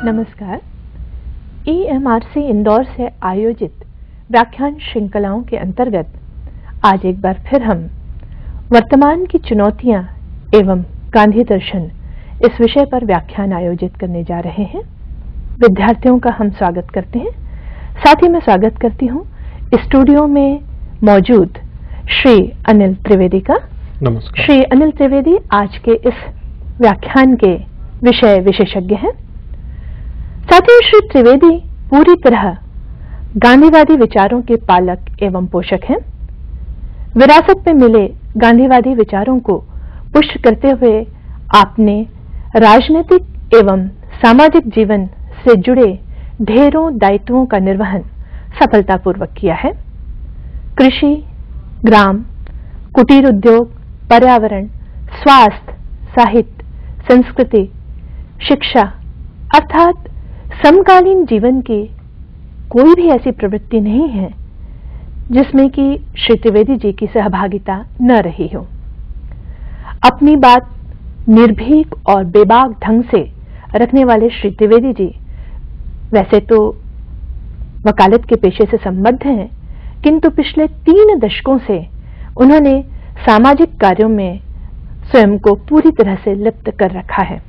नमस्कार। EMRC इंदौर से आयोजित व्याख्यान श्रृंखलाओं के अंतर्गत आज एक बार फिर हम वर्तमान की चुनौतियां एवं गांधी दर्शन इस विषय पर व्याख्यान आयोजित करने जा रहे हैं। विद्यार्थियों का हम स्वागत करते हैं। साथ ही मैं स्वागत करती हूं स्टूडियो में मौजूद श्री अनिल त्रिवेदी का। नमस्कार। श्री अनिल त्रिवेदी आज के इस व्याख्यान के विषय विशेषज्ञ हैं। साथ ही श्री त्रिवेदी पूरी तरह गांधीवादी विचारों के पालक एवं पोषक हैं। विरासत में मिले गांधीवादी विचारों को पुष्ट करते हुए आपने राजनीतिक एवं सामाजिक जीवन से जुड़े ढेरों दायित्वों का निर्वहन सफलतापूर्वक किया है। कृषि, ग्राम, कुटीर उद्योग, पर्यावरण, स्वास्थ्य, साहित्य, संस्कृति, शिक्षा अर्थात समकालीन जीवन की कोई भी ऐसी प्रवृत्ति नहीं है जिसमें कि श्री त्रिवेदी जी की सहभागिता न रही हो। अपनी बात निर्भीक और बेबाक ढंग से रखने वाले श्री त्रिवेदी जी वैसे तो वकालत के पेशे से संबद्ध हैं, किंतु पिछले 3 दशकों से उन्होंने सामाजिक कार्यों में स्वयं को पूरी तरह से लिप्त कर रखा है।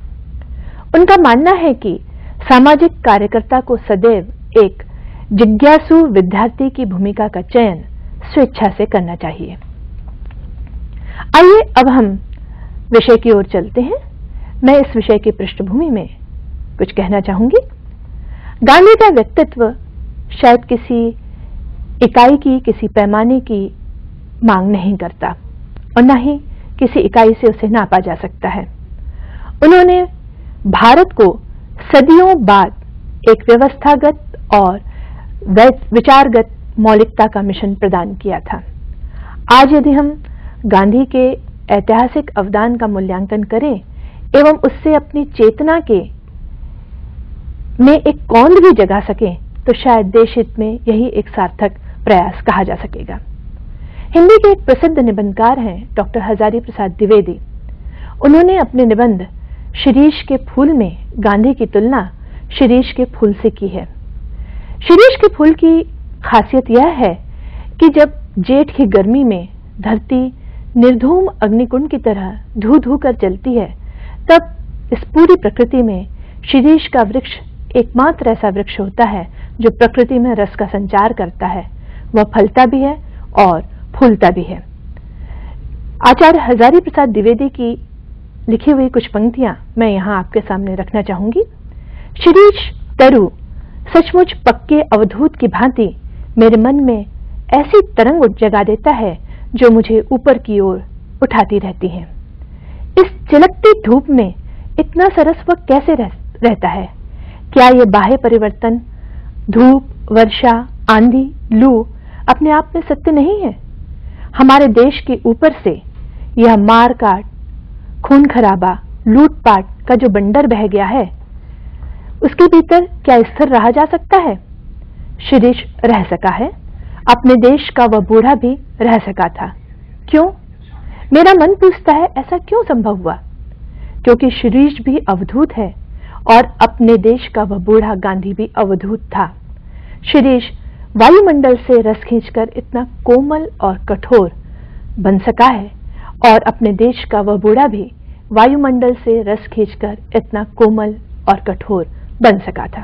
उनका मानना है कि सामाजिक कार्यकर्ता को सदैव एक जिज्ञासु विद्यार्थी की भूमिका का चयन स्वेच्छा से करना चाहिए। आइए अब हम विषय की ओर चलते हैं। मैं इस विषय की पृष्ठभूमि में कुछ कहना चाहूंगी। गांधी का व्यक्तित्व शायद किसी इकाई की, किसी पैमाने की मांग नहीं करता और न ही किसी इकाई से उसे नापा जा सकता है। उन्होंने भारत को सदियों बाद एक व्यवस्थागत और विचारगत मौलिकता का मिशन प्रदान किया था। आज यदि हम गांधी के ऐतिहासिक अवदान का मूल्यांकन करें एवं उससे अपनी चेतना के में एक कौंध भी जगा सकें तो शायद देश हित में यही एक सार्थक प्रयास कहा जा सकेगा। हिंदी के एक प्रसिद्ध निबंधकार हैं डॉक्टर हजारी प्रसाद द्विवेदी। उन्होंने अपने निबंध शिरीष के फूल में गांधी की तुलना शिरीष के फूल से की है। शिरीष के फूल की खासियत यह है कि जब जेठ की गर्मी में धरती निर्धूम अग्निकुंड की तरह धू धू कर जलती है, तब इस पूरी प्रकृति में शिरीष का वृक्ष एकमात्र ऐसा वृक्ष होता है जो प्रकृति में रस का संचार करता है। वह फलता भी है और फूलता भी है। आचार्य हजारी प्रसाद द्विवेदी की लिखी हुई कुछ पंक्तियां मैं यहां आपके सामने रखना चाहूंगी। शिरीष तरु सचमुच पक्के अवधूत की भांति मेरे मन में ऐसी तरंग जगा देता है जो मुझे ऊपर की ओर उठाती रहती है। इस चिलकती धूप में इतना सरस वह कैसे रहता है? क्या ये बाह्य परिवर्तन, धूप, वर्षा, आंधी, लू अपने आप में सत्य नहीं है? हमारे देश के ऊपर से यह मार काट, खून खराबा, लूटपाट का जो बंडर बह गया है, उसके भीतर क्या स्थिर रहा जा सकता है? शिरीष रह सका है। अपने देश का वह बूढ़ा भी रह सका था। क्यों? मेरा मन पूछता है, ऐसा क्यों संभव हुआ? क्योंकि शिरीष भी अवधूत है और अपने देश का वह बूढ़ा गांधी भी अवधूत था। शिरीष वायुमंडल से रस खींचकर इतना कोमल और कठोर बन सका है और अपने देश का वह बूढ़ा भी वायुमंडल से रस खींचकर इतना कोमल और कठोर बन सका था।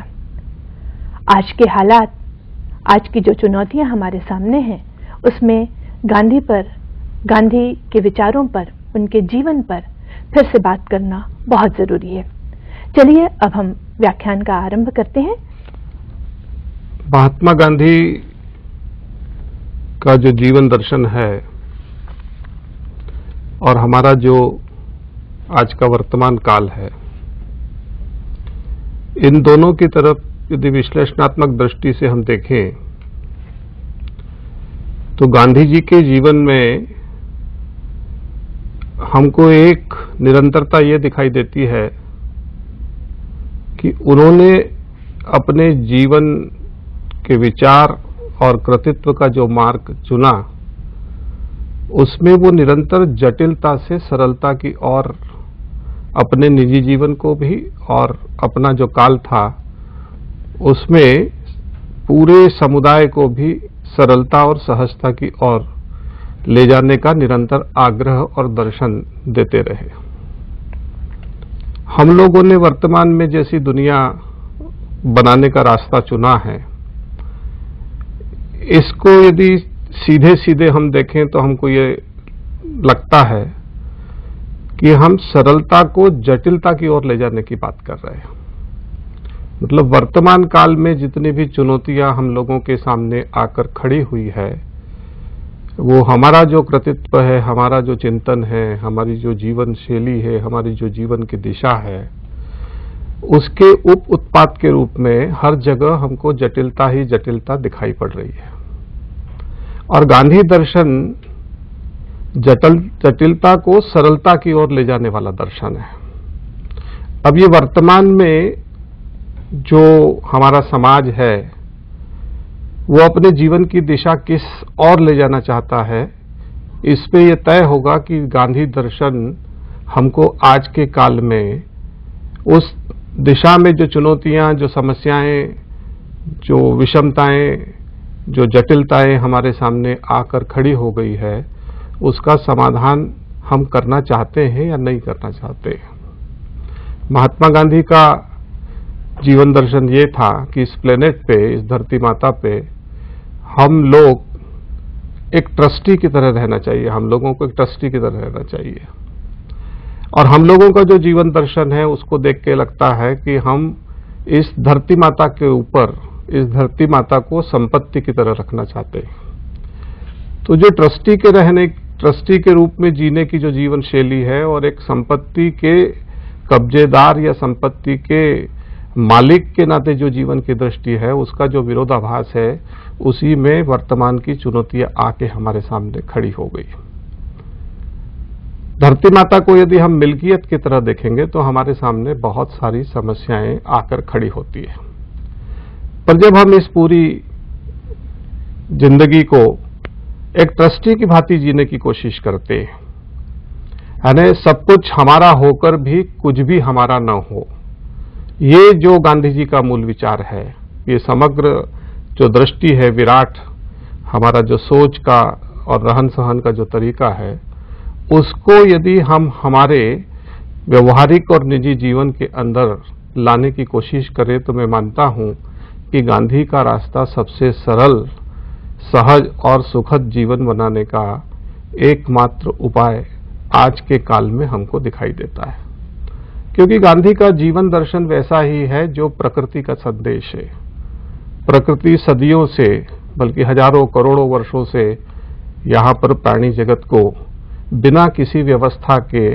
आज के हालात, आज की जो चुनौतियां हमारे सामने हैं, उसमें गांधी पर, गांधी के विचारों पर, उनके जीवन पर फिर से बात करना बहुत जरूरी है। चलिए अब हम व्याख्यान का आरंभ करते हैं। महात्मा गांधी का जो जीवन दर्शन है और हमारा जो आज का वर्तमान काल है, इन दोनों की तरफ यदि विश्लेषणात्मक दृष्टि से हम देखें तो गांधी जी के जीवन में हमको एक निरंतरता ये दिखाई देती है कि उन्होंने अपने जीवन के विचार और कृतित्व का जो मार्ग चुना, उसमें वो निरंतर जटिलता से सरलता की ओर अपने निजी जीवन को भी और अपना जो काल था उसमें पूरे समुदाय को भी सरलता और सहजता की ओर ले जाने का निरंतर आग्रह और दर्शन देते रहे। हम लोगों ने वर्तमान में जैसी दुनिया बनाने का रास्ता चुना है, इसको यदि सीधे सीधे हम देखें तो हमको ये लगता है कि हम सरलता को जटिलता की ओर ले जाने की बात कर रहे हैं। मतलब वर्तमान काल में जितनी भी चुनौतियां हम लोगों के सामने आकर खड़ी हुई है, वो हमारा जो कृतित्व है, हमारा जो चिंतन है, हमारी जो जीवन शैली है, हमारी जो जीवन की दिशा है, उसके उप उत्पाद के रूप में हर जगह हमको जटिलता ही जटिलता दिखाई पड़ रही है। और गांधी दर्शन जटिलता को सरलता की ओर ले जाने वाला दर्शन है। अब ये वर्तमान में जो हमारा समाज है, वो अपने जीवन की दिशा किस ओर ले जाना चाहता है, इस पे ये तय होगा कि गांधी दर्शन हमको आज के काल में उस दिशा में जो चुनौतियां, जो समस्याएं, जो विषमताएं, जो जटिलताएं हमारे सामने आकर खड़ी हो गई है, उसका समाधान हम करना चाहते हैं या नहीं करना चाहते। महात्मा गांधी का जीवन दर्शन ये था कि इस प्लेनेट पे, इस धरती माता पे हम लोग एक ट्रस्टी की तरह रहना चाहिए। हम लोगों को एक ट्रस्टी की तरह रहना चाहिए। और हम लोगों का जो जीवन दर्शन है, उसको देख के लगता है कि हम इस धरती माता के ऊपर, इस धरती माता को संपत्ति की तरह रखना चाहते हैं। तो जो ट्रस्टी के रूप में जीने की जो जीवन शैली है, और एक संपत्ति के कब्जेदार या संपत्ति के मालिक के नाते जो जीवन की दृष्टि है, उसका जो विरोधाभास है, उसी में वर्तमान की चुनौतियां आके हमारे सामने खड़ी हो गई। धरती माता को यदि हम मिल्कियत की तरह देखेंगे तो हमारे सामने बहुत सारी समस्याएं आकर खड़ी होती है। पर जब हम इस पूरी जिंदगी को एक ट्रस्टी की भांति जीने की कोशिश करते हैं, यानी सब कुछ हमारा होकर भी कुछ भी हमारा न हो, ये जो गांधी जी का मूल विचार है, ये समग्र जो दृष्टि है, विराट हमारा जो सोच का और रहन सहन का जो तरीका है, उसको यदि हम हमारे व्यवहारिक और निजी जीवन के अंदर लाने की कोशिश करें, तो मैं मानता हूं कि गांधी का रास्ता सबसे सरल, सहज और सुखद जीवन बनाने का एकमात्र उपाय आज के काल में हमको दिखाई देता है। क्योंकि गांधी का जीवन दर्शन वैसा ही है जो प्रकृति का संदेश है। प्रकृति सदियों से, बल्कि हजारों करोड़ों वर्षों से यहाँ पर प्राणी जगत को बिना किसी व्यवस्था के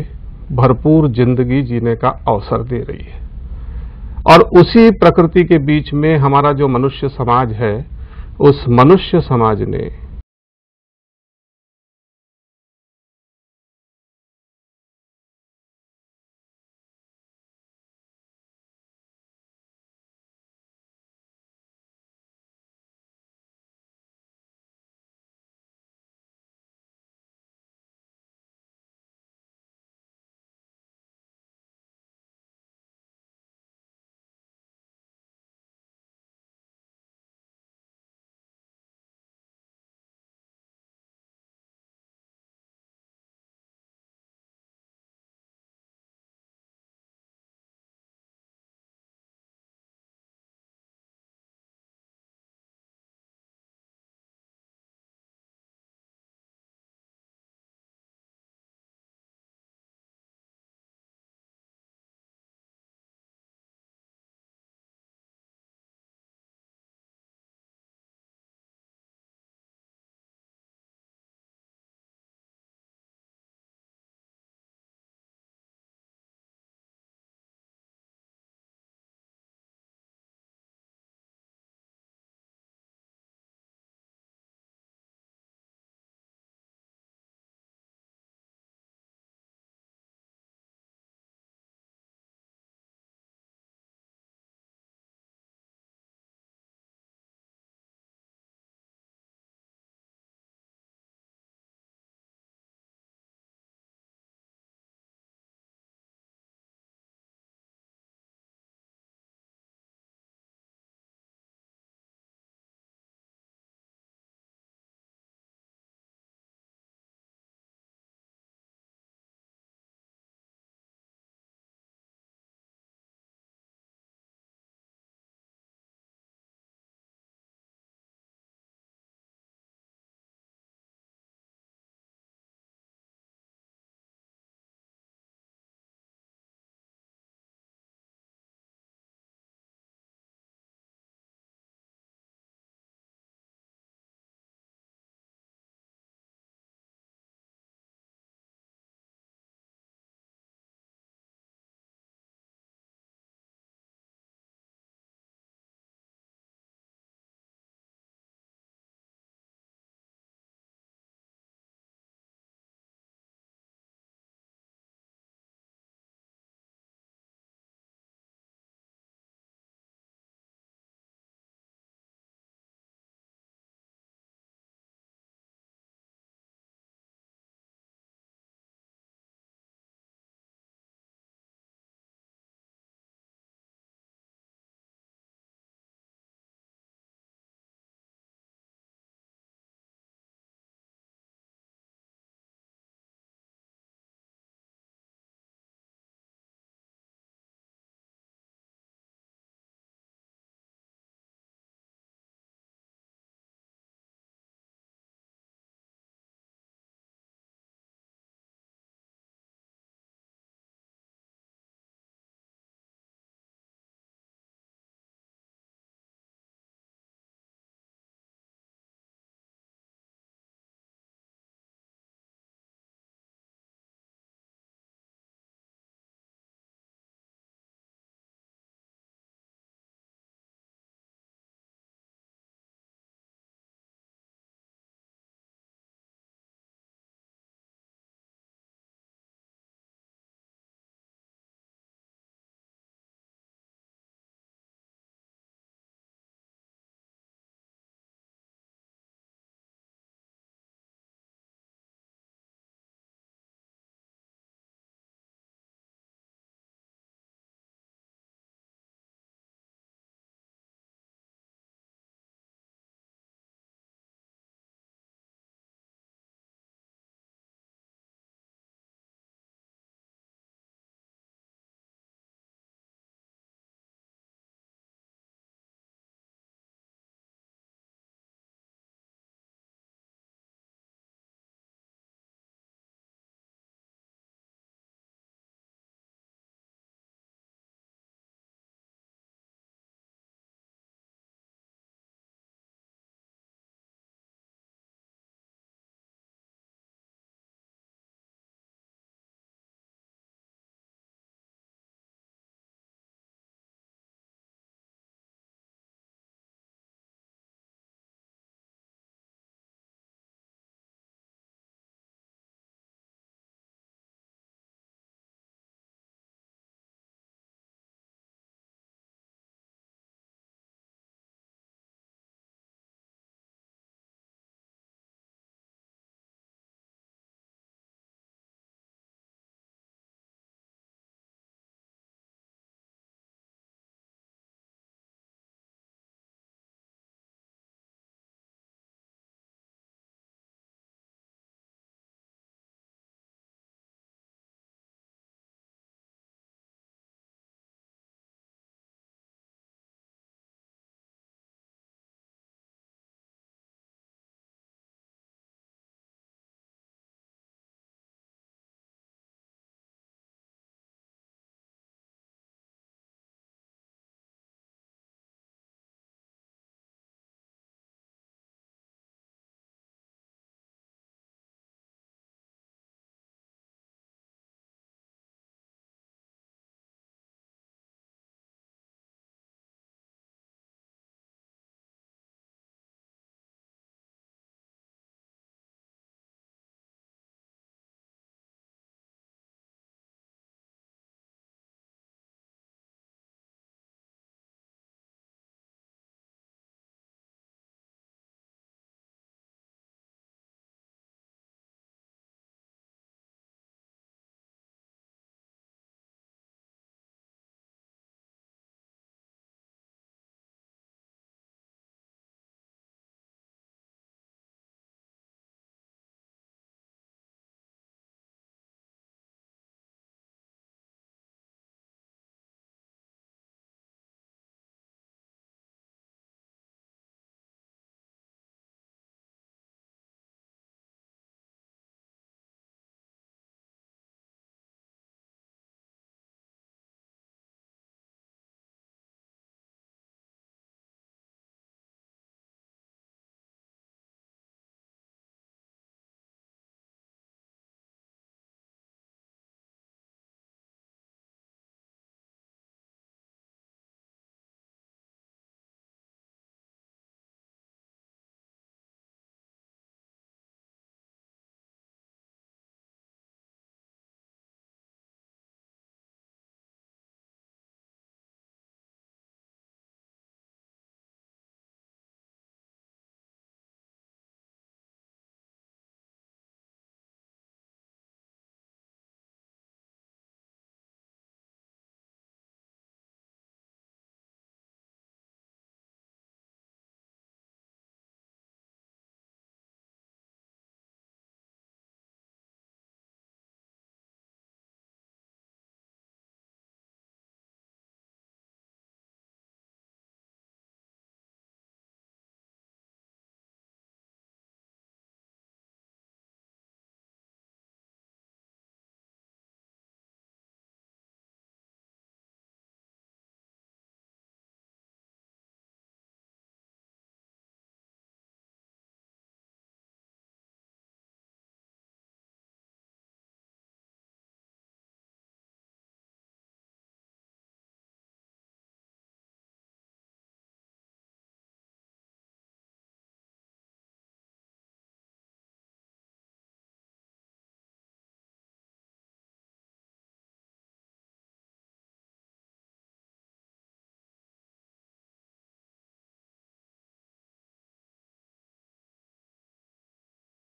भरपूर जिंदगी जीने का अवसर दे रही है। और उसी प्रकृति के बीच में हमारा जो मनुष्य समाज है, उस मनुष्य समाज ने